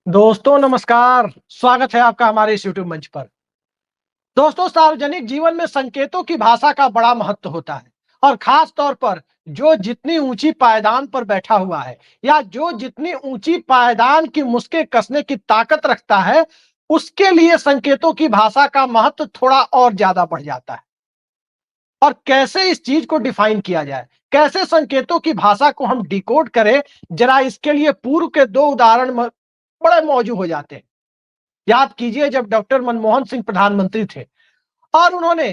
दोस्तों नमस्कार, स्वागत है आपका हमारे इस यूट्यूब मंच पर। दोस्तों, सार्वजनिक जीवन में संकेतों की भाषा का बड़ा महत्व होता है और खास तौर पर जो जितनी ऊंची पायदान पर बैठा हुआ है या जो जितनी ऊंची पायदान की मुस्के कसने की ताकत रखता है, उसके लिए संकेतों की भाषा का महत्व थोड़ा और ज्यादा बढ़ जाता है। और कैसे इस चीज को डिफाइन किया जाए, कैसे संकेतों की भाषा को हम डिकोड करें, जरा इसके लिए पूर्व के दो उदाहरण बड़े मौजू हो जाते हैं। याद कीजिए जब डॉक्टर मनमोहन सिंह प्रधानमंत्री थे और उन्होंने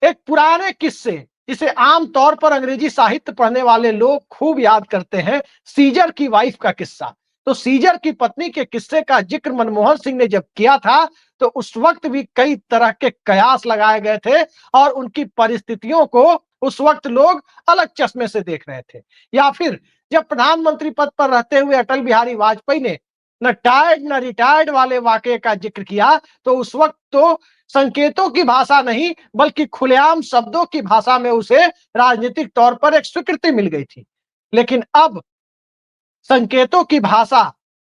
एक पुराने किस्से, जिसे आम तौर पर अंग्रेजी साहित्य पढ़ने वाले लोग खूब याद करते हैं, सीजर की वाइफ का किस्सा। तो सीजर की पत्नी के किस्से का जिक्र मनमोहन सिंह ने जब किया था, तो उस वक्त भी कई तरह के कयास लगाए गए थे और उनकी परिस्थितियों को उस वक्त लोग अलग चश्मे से देख रहे थे। या फिर जब प्रधानमंत्री पद पर रहते हुए अटल बिहारी वाजपेयी ने न टायर्ड न रिटायर्ड वाले वाकये का जिक्र किया, तो उस वक्त तो संकेतों की भाषा नहीं बल्कि खुलेआम शब्दों की भाषा में उसे राजनीतिक तौर पर एक स्वीकृति मिल गई थी। लेकिन अब संकेतों की भाषा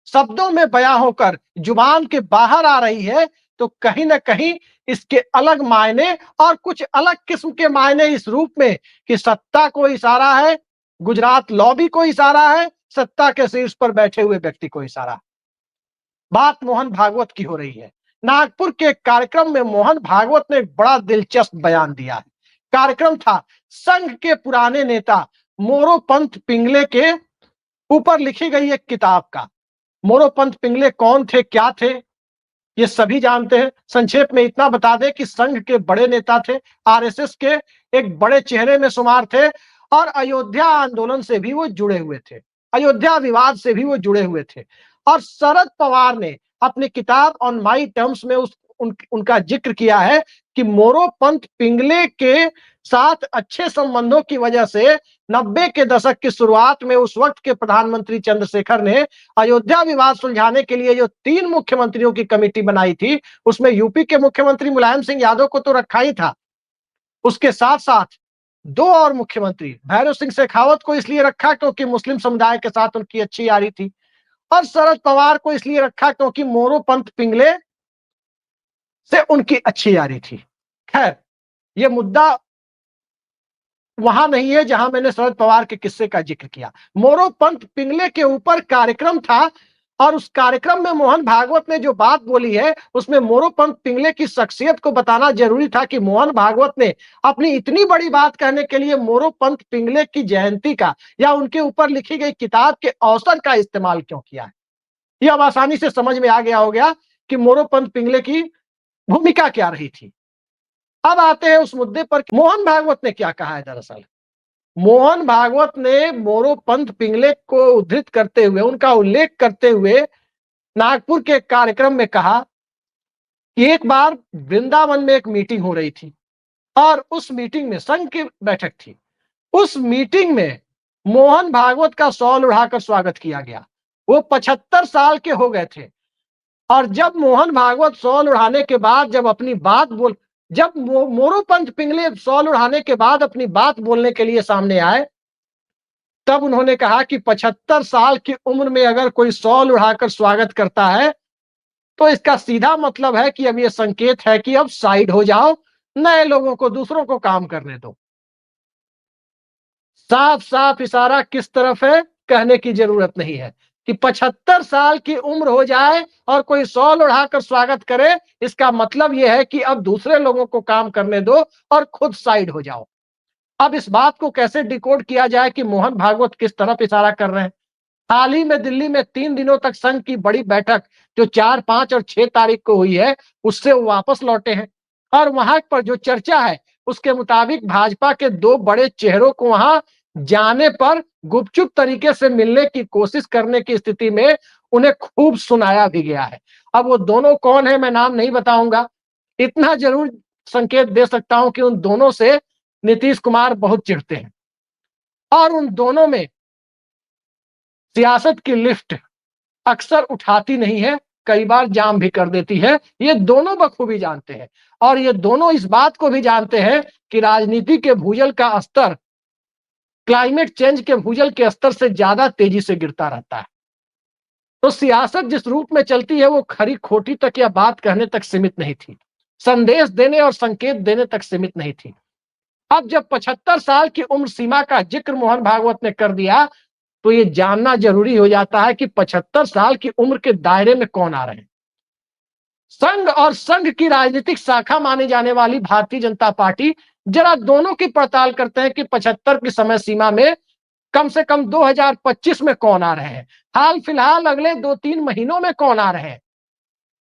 शब्दों में बयां होकर जुबान के बाहर आ रही है, तो कहीं ना कहीं इसके अलग मायने और कुछ अलग किस्म के मायने इस रूप में कि सत्ता को इशारा है, गुजरात लॉबी को इशारा है, सत्ता के शीर्ष पर बैठे हुए व्यक्ति को इशारा है। बात मोहन भागवत की हो रही है। नागपुर के कार्यक्रम में मोहन भागवत ने एक बड़ा दिलचस्प बयान दिया है। कार्यक्रम था संघ के पुराने नेता मोरोपंत पिंगले के ऊपर लिखी गई एक किताब का। मोरोपंत पिंगले कौन थे, क्या थे, ये सभी जानते हैं। संक्षेप में इतना बता दें कि संघ के बड़े नेता थे, आरएसएस के एक बड़े चेहरे में शुमार थे और अयोध्या आंदोलन से भी वो जुड़े हुए थे, अयोध्या विवाद से भी वो जुड़े हुए थे। और शरद पवार ने अपनी किताब ऑन माई टर्म्स में उनका जिक्र किया है कि मोरोपंत पिंगले के साथ अच्छे संबंधों की वजह से 90 के दशक की शुरुआत में उस वक्त के प्रधानमंत्री चंद्रशेखर ने अयोध्या विवाद सुलझाने के लिए जो 3 मुख्यमंत्रियों की कमेटी बनाई थी, उसमें यूपी के मुख्यमंत्री मुलायम सिंह यादव को तो रखा ही था। उसके साथ-साथ 2 और मुख्यमंत्री भैरव सिंह शेखावत को इसलिए रखा क्योंकि मुस्लिम समुदाय के साथ उनकी अच्छी यारी थी और शरद पवार को इसलिए रखा क्योंकि मोरोपंत पिंगले से उनकी अच्छी यारी थी। खैर, ये मुद्दा वहां नहीं है जहां मैंने शरद पवार के किस्से का जिक्र किया। मोरोपंत पिंगले के ऊपर कार्यक्रम था और उस कार्यक्रम में मोहन भागवत ने जो बात बोली है, उसमें मोरोपंत पिंगले की शख्सियत को बताना जरूरी था कि मोहन भागवत ने अपनी इतनी बड़ी बात कहने के लिए मोरोपंत पिंगले की जयंती का या उनके ऊपर लिखी गई किताब के अवसर का इस्तेमाल क्यों किया है। यह अब आसानी से समझ में आ गया होगा कि मोरोपंत पिंगले की भूमिका क्या रही थी। अब आते हैं उस मुद्दे पर कि मोहन भागवत ने क्या कहा है। दरअसल मोहन भागवत ने मोरोपंत पिंगले को उद्धृत करते हुए, उनका उल्लेख करते हुए नागपुर के कार्यक्रम में कहा कि एक बार वृंदावन में एक मीटिंग हो रही थी और उस मीटिंग में संघ की बैठक थी। उस मीटिंग में मोहन भागवत का शॉल उड़ाकर स्वागत किया गया। वो 75 साल के हो गए थे और जब मोहन भागवत शॉल उड़ाने के बाद जब मोरोपंत पिंगले शॉल उड़ाने के बाद अपनी बात बोलने के लिए सामने आए, तब उन्होंने कहा कि 75 साल की उम्र में अगर कोई शॉल उड़ाकर स्वागत करता है, तो इसका सीधा मतलब है कि अब ये संकेत है कि अब साइड हो जाओ, नए लोगों को, दूसरों को काम करने दो। साफ-साफ इशारा किस तरफ है, कहने की जरूरत नहीं है कि 75 साल की उम्र हो जाए और कोई शॉल उड़ाकर स्वागत करे, इसका मतलब यह है कि अब दूसरे लोगों को काम करने दो और खुद साइड हो जाओ। अब इस बात को कैसे डिकोड किया जाए कि मोहन भागवत किस तरफ इशारा कर रहे हैं। हाल ही में दिल्ली में 3 दिनों तक संघ की बड़ी बैठक जो 4, 5 और 6 तारीख को हुई है, उससे वो वापस लौटे हैं और वहां पर जो चर्चा है, उसके मुताबिक भाजपा के 2 बड़े चेहरों को वहां जाने पर गुपचुप तरीके से मिलने की कोशिश करने की स्थिति में उन्हें खूब सुनाया भी गया है। अब वो दोनों कौन है, मैं नाम नहीं बताऊंगा। इतना जरूर संकेत दे सकता हूं कि उन दोनों से नीतीश कुमार बहुत चिढ़ते हैं और उन दोनों में सियासत की लिफ्ट अक्सर उठाती नहीं है, कई बार जाम भी कर देती है। ये दोनों बखूबी जानते हैं और ये दोनों इस बात को भी जानते हैं कि राजनीति के भूजल का स्तर क्लाइमेट चेंज के भूजल के स्तर से ज्यादा तेजी से गिरता रहता है। तो सियासत जिस रूप में चलती है वो खरी खोटी तक या बात कहने तक सीमित नहीं थी, संदेश देने और संकेत देने तक सीमित नहीं थी। अब जब 75 साल की उम्र सीमा का जिक्र मोहन भागवत ने कर दिया, तो ये जानना जरूरी हो जाता है कि 75 साल की उम्र के दायरे में कौन आ रहे हैं। संघ और संघ की राजनीतिक शाखा मानी जाने वाली भारतीय जनता पार्टी जरा दोनों की पड़ताल करते हैं कि 75 की समय सीमा में कम से कम 2025 में कौन आ रहे हैं, हाल फिलहाल अगले 2-3 महीनों में कौन आ रहे हैं।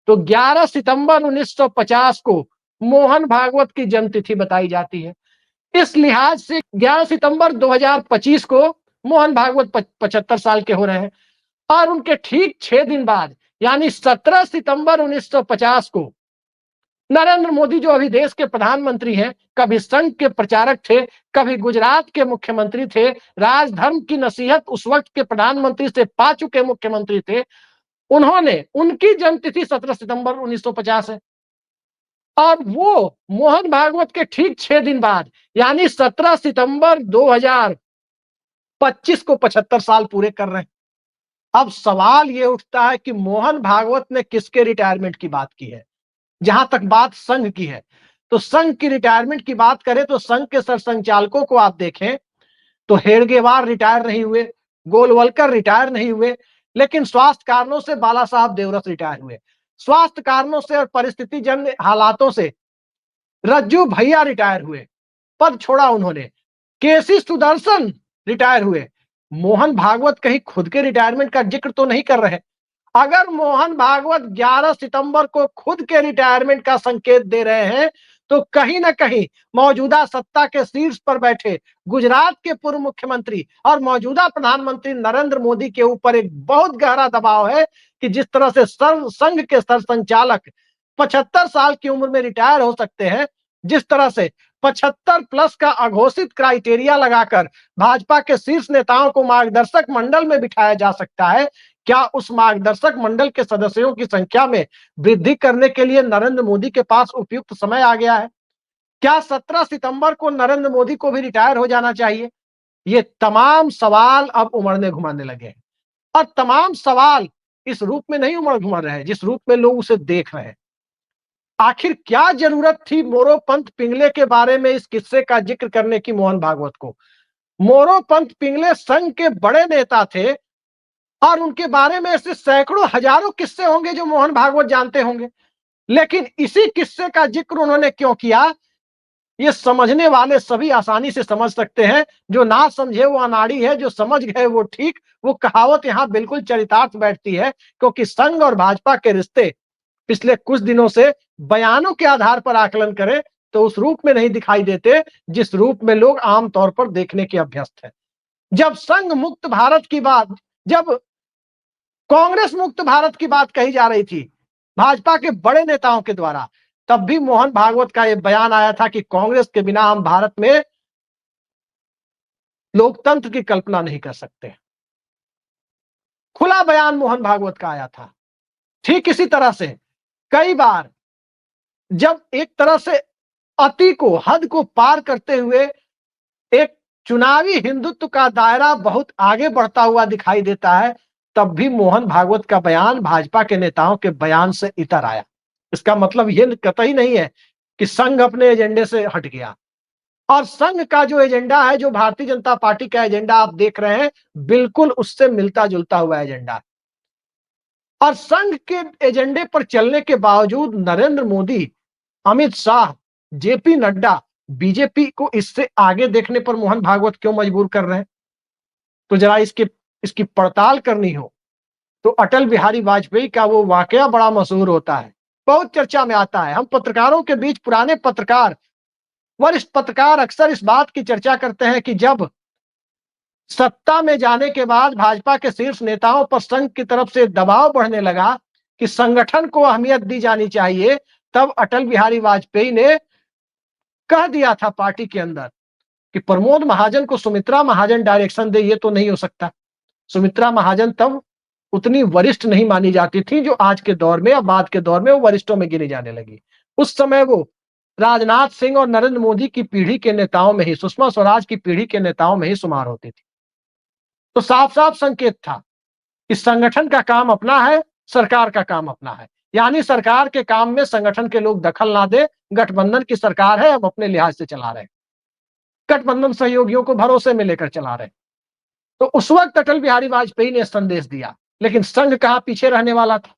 तो 11 सितंबर 1950 को मोहन भागवत की जन्मतिथि बताई जाती है। इस लिहाज से 11 सितंबर 2025 को मोहन भागवत 75 साल के हो रहे हैं और उनके ठीक 6 दिन बाद यानी 17 सितंबर 1950 को नरेंद्र मोदी जो अभी देश के प्रधानमंत्री हैं, कभी संघ के प्रचारक थे, कभी गुजरात के मुख्यमंत्री थे, राजधर्म की नसीहत उस वक्त के प्रधानमंत्री से पा चुके मुख्यमंत्री थे। उन्होंने उनकी जन्मतिथि 17 सितंबर 1950 है और वो मोहन भागवत के ठीक 6 दिन बाद यानी 17 सितंबर 2025 को 75 साल पूरे कर रहे हैं। अब सवाल ये उठता है कि मोहन भागवत ने किसके रिटायरमेंट की बात की है। जहां तक बात संघ की है, तो संघ की रिटायरमेंट की बात करें तो संघ के सरसंघचालकों को आप देखें तो हेडगेवार रिटायर नहीं हुए, गोलवलकर रिटायर नहीं हुए, लेकिन स्वास्थ्य कारणों से बाला साहब देवरस रिटायर हुए। स्वास्थ्य कारणों से और परिस्थिति जन्य हालातों से रज्जू भैया रिटायर हुए, पद छोड़ा उन्होंने। केसी सुदर्शन रिटायर हुए। मोहन भागवत कहीं खुद के रिटायरमेंट का जिक्र तो नहीं कर रहे। अगर मोहन भागवत 11 सितंबर को खुद के रिटायरमेंट का संकेत दे रहे हैं, तो कहीं ना कहीं मौजूदा सत्ता के शीर्ष पर बैठे गुजरात के पूर्व मुख्यमंत्री और मौजूदा प्रधानमंत्री नरेंद्र मोदी के ऊपर एक बहुत गहरा दबाव है कि जिस तरह से संघ के सरसंचालक 75 साल की उम्र में रिटायर हो सकते हैं, जिस तरह से 75 प्लस का अघोषित क्राइटेरिया लगाकर भाजपा के शीर्ष नेताओं को मार्गदर्शक मंडल में बिठाया जा सकता है, क्या उस मार्गदर्शक मंडल के सदस्यों की संख्या में वृद्धि करने के लिए नरेंद्र मोदी के पास उपयुक्त समय आ गया है? क्या 17 सितंबर को नरेंद्र मोदी को भी रिटायर हो जाना चाहिए? ये तमाम सवाल अब उमड़ने घुमाने लगे हैं और तमाम सवाल इस रूप में नहीं उमड़ घुमा रहे हैं जिस रूप में लोग उसे देख रहे हैं। आखिर क्या जरूरत थी मोरोपंत पिंगले के बारे में इस किस्से का जिक्र करने की मोहन भागवत को? मोरोपंत पिंगले संघ के बड़े नेता थे और उनके बारे में ऐसे सैकड़ों हजारों किस्से होंगे जो मोहन भागवत जानते होंगे, लेकिन इसी किस्से का जिक्र उन्होंने क्यों किया? ये समझने वाले सभी आसानी से समझ सकते हैं। जो ना समझे वो अनाड़ी है, जो समझ गए वो ठीक। वो कहावत यहां बिल्कुल चरितार्थ बैठती है, क्योंकि संघ और भाजपा के रिश्ते पिछले कुछ दिनों से बयानों के आधार पर आकलन करें तो उस रूप में नहीं दिखाई देते जिस रूप में लोग आमतौर पर देखने के अभ्यस्त हैं। जब संघ मुक्त भारत की बात, जब कांग्रेस मुक्त भारत की बात कही जा रही थी भाजपा के बड़े नेताओं के द्वारा, तब भी मोहन भागवत का यह बयान आया था कि कांग्रेस के बिना हम भारत में लोकतंत्र की कल्पना नहीं कर सकते। खुला बयान मोहन भागवत का आया था। ठीक इसी तरह से कई बार जब एक तरह से अति को, हद को पार करते हुए एक चुनावी हिंदुत्व का दायरा बहुत आगे बढ़ता हुआ दिखाई देता है, तब भी मोहन भागवत का बयान भाजपा के नेताओं के बयान से इतर आया। इसका मतलब ये कतई नहीं है कि संघ अपने एजेंडे से हट गया। और संघ का जो एजेंडा है, जो भारतीय जनता पार्टी का एजेंडा आप देख रहे हैं, बिल्कुल उससे मिलता जुलता हुआ एजेंडा है। और संघ के एजेंडे पर चलने के बावजूद नरेंद्र मोदी, अमित शाह, जेपी नड्डा बीजेपी को इससे आगे देखने पर मोहन भागवत क्यों मजबूर कर रहे हैं? तो जरा इसकी पड़ताल करनी हो तो अटल बिहारी वाजपेयी का वो वाकया बड़ा मशहूर होता है, बहुत चर्चा में आता है। हम पत्रकारों के बीच, पुराने पत्रकार, वरिष्ठ पत्रकार अक्सर इस बात की चर्चा करते हैं कि जब सत्ता में जाने के बाद भाजपा के शीर्ष नेताओं पर संघ की तरफ से दबाव बढ़ने लगा कि संगठन को अहमियत दी जानी चाहिए, तब अटल बिहारी वाजपेयी ने कह दिया था पार्टी के अंदर कि प्रमोद महाजन को सुमित्रा महाजन डायरेक्शन दे, ये तो नहीं हो सकता। सुमित्रा महाजन तब उतनी वरिष्ठ नहीं मानी जाती थी जो आज के दौर में या बाद के दौर में वो वरिष्ठों में गिनी जाने लगी। उस समय वो राजनाथ सिंह और नरेंद्र मोदी की पीढ़ी के नेताओं में ही, सुषमा स्वराज की पीढ़ी के नेताओं में ही शुमार होती थी। तो साफ साफ संकेत था कि संगठन का काम अपना है, सरकार का काम अपना है। यानी सरकार के काम में संगठन के लोग दखल ना दे, गठबंधन की सरकार है, हम अपने लिहाज से चला रहे हैं। गठबंधन सहयोगियों को भरोसे में लेकर चला रहे हैं। तो उस वक्त अटल बिहारी वाजपेयी ने संदेश दिया, लेकिन संघ कहां पीछे रहने वाला था।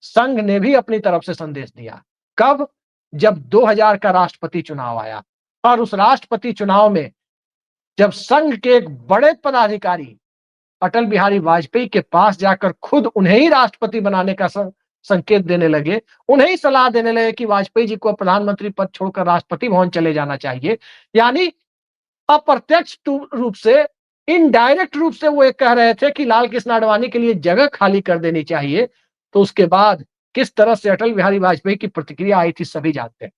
संघ ने भी अपनी तरफ से संदेश दिया। कब? जब 2000 का राष्ट्रपति चुनाव आया और उस राष्ट्रपति चुनाव में जब संघ के एक बड़े पदाधिकारी अटल बिहारी वाजपेयी के पास जाकर खुद उन्हें ही राष्ट्रपति बनाने का संकेत देने लगे, उन्हें ही सलाह देने लगे कि वाजपेयी जी को प्रधानमंत्री पद छोड़कर राष्ट्रपति भवन चले जाना चाहिए। यानी अप्रत्यक्ष रूप से, इनडायरेक्ट रूप से वो ये कह रहे थे कि लाल कृष्ण आडवाणी के लिए जगह खाली कर देनी चाहिए। तो उसके बाद किस तरह से अटल बिहारी वाजपेयी की प्रतिक्रिया आई थी सभी जानते हैं।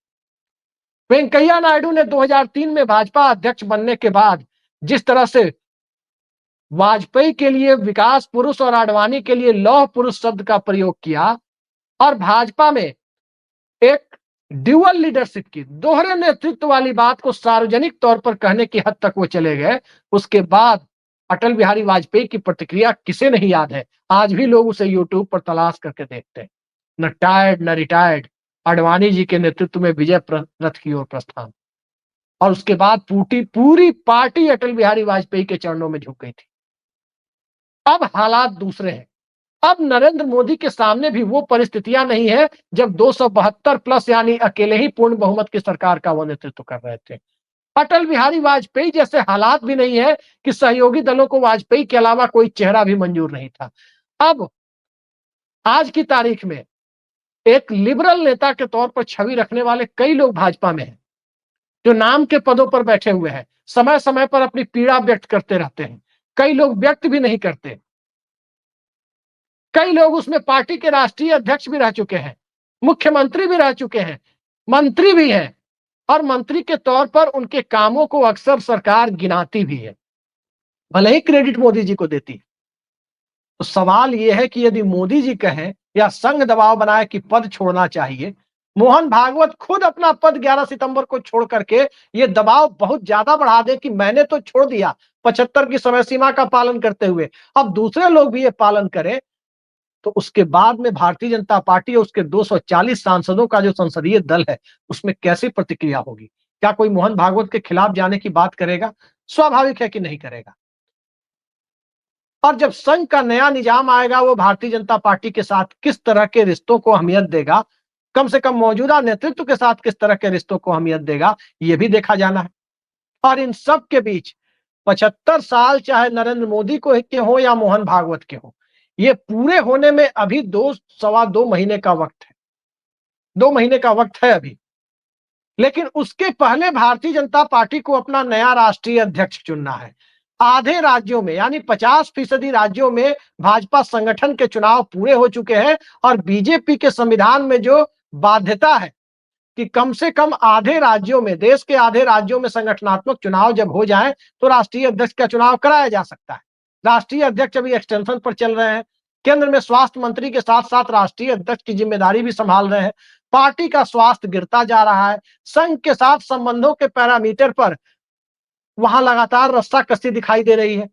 वेंकैया नायडू ने 2003 में भाजपा अध्यक्ष बनने के बाद जिस तरह से वाजपेयी के लिए विकास पुरुष और आडवाणी के लिए लौह पुरुष शब्द का प्रयोग किया और भाजपा में एक ड्यूअल लीडरशिप की, दोहरे नेतृत्व वाली बात को सार्वजनिक तौर पर कहने की हद तक वो चले गए। उसके बाद अटल बिहारी वाजपेयी की प्रतिक्रिया किसे नहीं याद है। आज भी लोग उसे यूट्यूब पर तलाश करके देखते हैं। न टायर्ड न रिटायर्ड, आडवाणी जी के नेतृत्व में विजय रथ की ओर प्रस्थान। और उसके बाद पूरी पूरी पार्टी अटल बिहारी वाजपेयी के चरणों में झुक गई थी। अब हालात दूसरे हैं। अब नरेंद्र मोदी के सामने भी वो परिस्थितियां नहीं है जब 272 प्लस यानी अकेले ही पूर्ण बहुमत की सरकार का वो नेतृत्व कर रहे थे। अटल बिहारी वाजपेयी जैसे हालात भी नहीं है कि सहयोगी दलों को वाजपेयी के अलावा कोई चेहरा भी मंजूर नहीं था। अब आज की तारीख में एक लिबरल नेता के तौर पर छवि रखने वाले कई लोग भाजपा में हैं, जो नाम के पदों पर बैठे हुए हैं, समय समय पर अपनी पीड़ा व्यक्त करते रहते हैं। कई लोग व्यक्त भी नहीं करते। कई लोग उसमें पार्टी के राष्ट्रीय अध्यक्ष भी रह चुके हैं, मुख्यमंत्री भी रह चुके हैं, मंत्री भी हैं और मंत्री के तौर पर उनके कामों को अक्सर सरकार गिनाती भी है, भले ही क्रेडिट मोदी जी को देती है। तो सवाल यह है कि यदि मोदी जी कहें या संघ दबाव बनाए कि पद छोड़ना चाहिए, मोहन भागवत खुद अपना पद 11 सितंबर को छोड़ करके ये दबाव बहुत ज्यादा बढ़ा दे कि मैंने तो छोड़ दिया 75 की समय सीमा का पालन करते हुए, अब दूसरे लोग भी ये पालन करें, तो उसके बाद में भारतीय जनता पार्टी और उसके 240 सांसदों का जो संसदीय दल है, उसमें कैसी प्रतिक्रिया होगी? क्या कोई मोहन भागवत के खिलाफ जाने की बात करेगा? स्वाभाविक है कि नहीं करेगा। और जब संघ का नया निजाम आएगा, वो भारतीय जनता पार्टी के साथ किस तरह के रिश्तों को अहमियत देगा, कम से कम मौजूदा नेतृत्व के साथ किस तरह के रिश्तों को अहमियत देगा, ये भी देखा जाना है। और इन सब के बीच 75 साल चाहे नरेंद्र मोदी को के हो या मोहन भागवत के हो, ये पूरे होने में अभी 2 सवा 2 महीने का वक्त है। 2 महीने का वक्त है अभी। लेकिन उसके पहले भारतीय जनता पार्टी को अपना नया राष्ट्रीय अध्यक्ष चुनना है। आधे राज्यों में यानी 50% राज्यों में भाजपा संगठन के चुनाव पूरे हो चुके हैं और बीजेपी के संविधान में जो बाध्यता है कि कम से कम आधे राज्यों में, देश के आधे राज्यों में संगठनात्मक चुनाव जब हो जाए तो राष्ट्रीय अध्यक्ष का चुनाव कराया जा सकता है। राष्ट्रीय अध्यक्ष अभी एक्सटेंशन पर चल रहे हैं। केंद्र में स्वास्थ्य मंत्री के साथ साथ राष्ट्रीय अध्यक्ष की जिम्मेदारी भी संभाल रहे हैं। पार्टी का स्वास्थ्य गिरता जा रहा है। संघ के साथ संबंधों के पैरामीटर पर वहां लगातार रस्साकसी दिखाई दे रही है।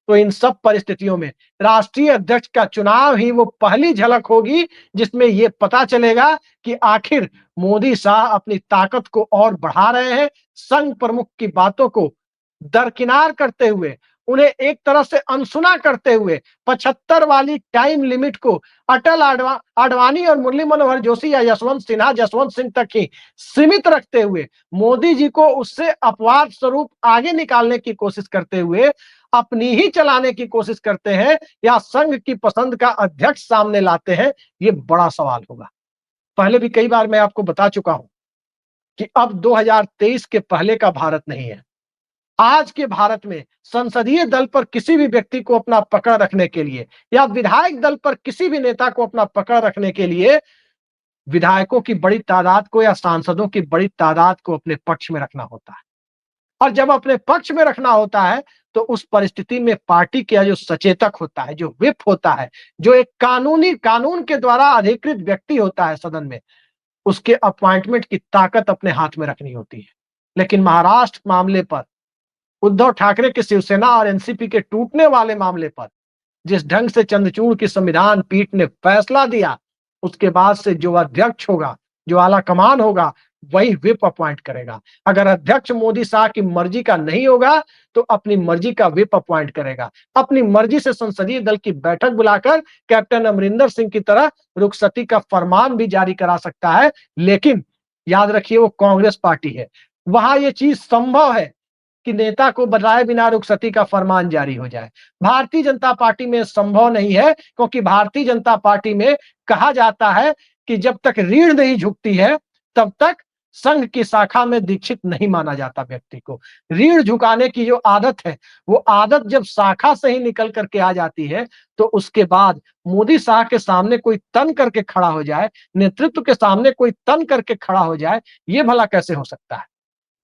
तो इन सब परिस्थितियों में राष्ट्रीय अध्यक्ष का चुनाव ही वो पहली झलक होगी जिसमें ये पता चलेगा कि आखिर मोदी शाह अपनी ताकत को और बढ़ा रहे हैं, संघ प्रमुख की बातों को दरकिनार करते हुए, उन्हें एक तरह से अनसुना करते हुए 75 वाली टाइम लिमिट को अटल आडवाणी और मुरली मनोहर जोशी या यशवंत सिन्हा, जसवंत सिंह तक ही सीमित रखते हुए मोदी जी को उससे अपवाद स्वरूप आगे निकालने की कोशिश करते हुए अपनी ही चलाने की कोशिश करते हैं या संघ की पसंद का अध्यक्ष सामने लाते हैं, ये बड़ा सवाल होगा। पहले भी कई बार मैं आपको बता चुका हूं कि अब 2023 के पहले का भारत नहीं है। आज के भारत में संसदीय दल पर किसी भी व्यक्ति को अपना पकड़ रखने के लिए या विधायक दल पर किसी भी नेता को अपना पकड़ रखने के लिए विधायकों की बड़ी तादाद को या सांसदों की बड़ी तादाद को अपने पक्ष में रखना होता है। और जब अपने पक्ष में रखना होता है तो उस परिस्थिति में पार्टी का जो सचेतक होता है, जो व्हिप होता है, जो एक कानून के द्वारा अधिकृत व्यक्ति होता है सदन में, उसके अपॉइंटमेंट की ताकत अपने हाथ में रखनी होती है। लेकिन महाराष्ट्र मामले पर, उद्धव ठाकरे के शिवसेना और एनसीपी के टूटने वाले मामले पर जिस ढंग से चंद्रचूड़ की संविधान पीठ ने फैसला दिया, उसके बाद से जो अध्यक्ष होगा, जो आला कमान होगा, वही व्हिप अपॉइंट करेगा। अगर अध्यक्ष मोदी शाह की मर्जी का नहीं होगा, तो अपनी मर्जी का व्हिप अपॉइंट करेगा। अपनी मर्जी से संसदीय दल की बैठक बुलाकर कैप्टन अमरिंदर सिंह की तरह रुखसती का फरमान भी जारी करा सकता है। लेकिन याद रखिए, वो कांग्रेस पार्टी है। वहां ये चीज संभव है कि नेता को बताए बिना रुखसती का फरमान जारी हो जाए। भारतीय जनता पार्टी में संभव नहीं है, क्योंकि भारतीय जनता पार्टी में कहा जाता है कि जब तक रीढ़ नहीं झुकती है, तब तक संघ की शाखा में दीक्षित नहीं माना जाता व्यक्ति को। रीढ़ झुकाने की जो आदत है, वो आदत जब शाखा से ही निकल करके आ जाती है, तो उसके बाद मोदी शाह के सामने कोई तन करके खड़ा हो जाए, नेतृत्व के सामने कोई तन करके खड़ा हो जाए, ये भला कैसे हो सकता है?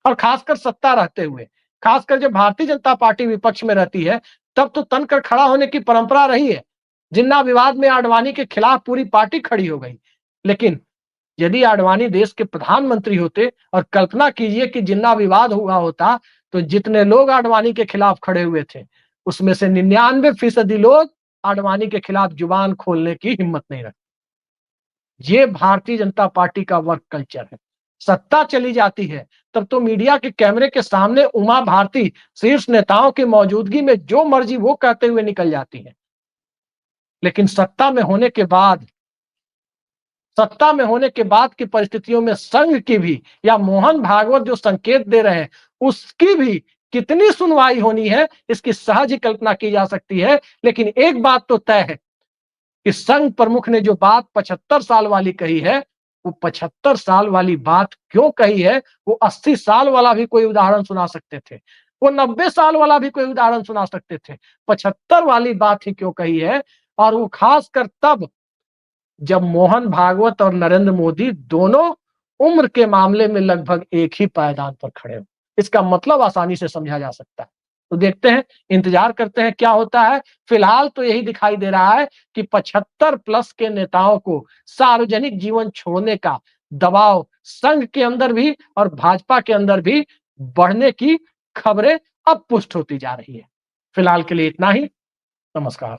और खासकर सत्ता रहते हुए, खासकर जब भारतीय जनता पार्टी विपक्ष में रहती है, तब तो तनकर खड़ा होने की परंपरा रही है। जिन्ना विवाद में आडवाणी के खिलाफ पूरी पार्टी खड़ी हो गई। लेकिन यदि आडवाणी देश के प्रधानमंत्री होते, और कल्पना कीजिए कि जिन्ना विवाद हुआ होता, तो जितने लोग आडवाणी के खिलाफ खड़े हुए थे, उसमें से 99% लोग आडवाणी के खिलाफ जुबान खोलने की हिम्मत नहीं रखते। ये भारतीय जनता पार्टी का वर्क कल्चर है। सत्ता चली जाती है, तब तो मीडिया के कैमरे के सामने उमा भारती शीर्ष नेताओं की मौजूदगी में जो मर्जी वो कहते हुए निकल जाती है। लेकिन सत्ता में होने के बाद की परिस्थितियों में संघ की भी, या मोहन भागवत जो संकेत दे रहे हैं, उसकी भी कितनी सुनवाई होनी है, इसकी सहज ही कल्पना की जा सकती है। लेकिन एक बात तो तय है कि संघ प्रमुख ने जो बात 75 साल वाली कही है, वो 75 साल वाली बात क्यों कही है, वो 80 साल वाला भी कोई उदाहरण सुना सकते थे, वो 90 साल वाला भी कोई उदाहरण सुना सकते थे। 75 वाली बात ही क्यों कही है, और वो खासकर तब जब मोहन भागवत और नरेंद्र मोदी दोनों उम्र के मामले में लगभग एक ही पायदान पर खड़े हो। इसका मतलब आसानी से समझा जा सकता है। तो देखते हैं, इंतजार करते हैं क्या होता है। फिलहाल तो यही दिखाई दे रहा है कि 75 प्लस के नेताओं को सार्वजनिक जीवन छोड़ने का दबाव संघ के अंदर भी और भाजपा के अंदर भी बढ़ने की खबरें अब पुष्ट होती जा रही है। फिलहाल के लिए इतना ही। नमस्कार।